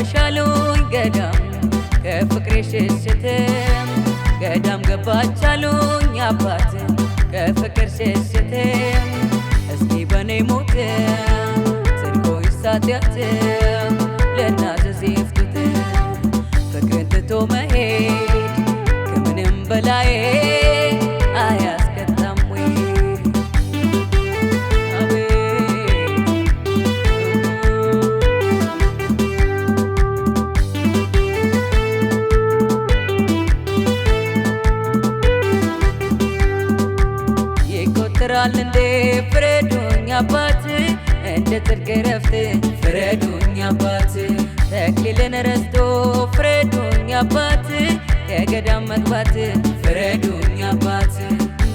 ገባሻሉኝ ገዳም ከፍቅሬ ሽሽት ገዳም ገባቻሉኝ አባት ከፍቅር ሽሽት እስኪ በኔ ሞት ጽድቆ ይሳትያት ለናዘዝ ይፍቱት ፍቅርን ትቶ መሄድ ከምንም በላይ አያስቀጣም ወይ ይቆጥራል እንዴ ፍረዱኝ አባት እንደ ጽድቅ ረፍት ፍረዱኝ አባት ተክሊልን ረስቶ ፍረዱኝ አባት ከገዳም መግባት ፍረዱኝ አባት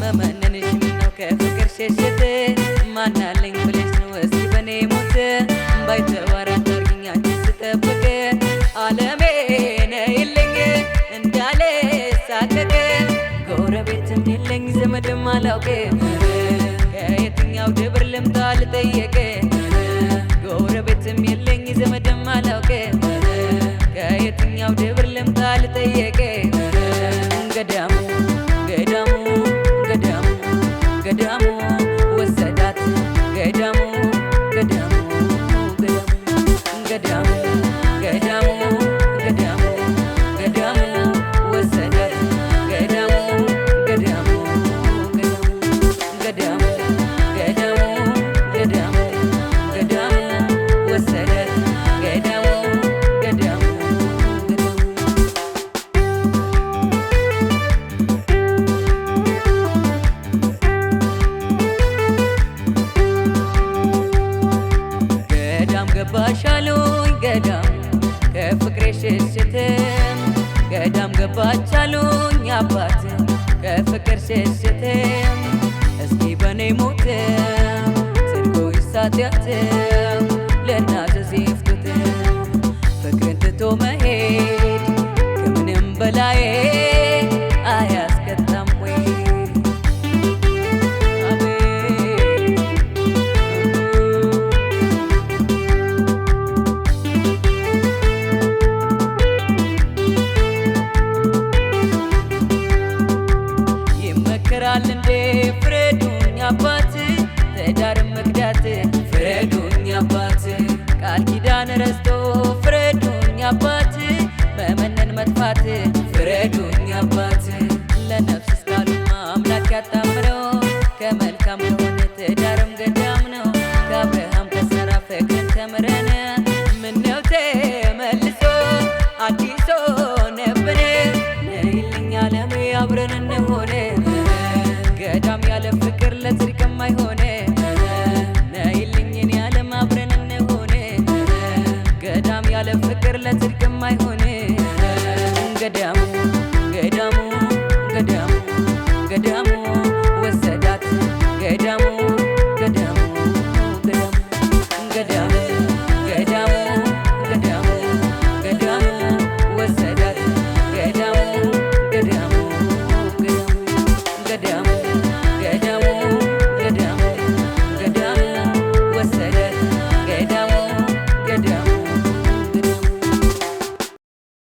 መመነንሽ ምነው ከፍቅር ሸሽት ማናለኝ ብለሽ ነው እስኪ በኔ ሞት ባይተዋር አታርጊኝ አንቺን ስጠብቅ ዓለሜ ነይልኝ እንዳለ ሳቀቅ ጎረቤትም የለኝ ዘመድም አላውቅ ከየትኛው ደብር ልምጣ ልጠየቅ ጎረቤትም የለኝ ዘመድም አላውቅ ከየትኛው ደብር ልምጣ ልጠየቅ ገዳሙ ገዳሙ ገዳሙ ገዳሙ ወሰዳት ገዳሙ ገዳሙ ገዳሙ ገዳሙ ገዳሙ ገዳሙ ወሰዳት ገዳሙ ገዳሙ ገዳሙ ገዳሙ ገዳሙ ገዳሙ ወሰዳት ገዳሙ ገዳሙ ገዳም ገባሻሉኝ ገዳም ከፍቅሬ ሽሽት ገዳም ገባቻሉኝ አባት ከፍቅር ሽሽት እስኪ በኔ ሞት ጽድቆ ይሳትያት ለናዘዝ ይፍቱት ፍቅርን ትቶ መሄድ ከምንም በላይ አያስቀጣም ወይ ይመከራል እንዴ ፍረዱኝ አባት ትዳርም መክዳት ፍረዱኝ አባት ቃል ኪዳን ረስቶ ፍረዱኝ አባት መመነን መጥፋት ፍረዱኝ አባት ለነፍስ እስካሉማ አምላክ ያጣምረው ከመልካም ከሆነ ትዳርም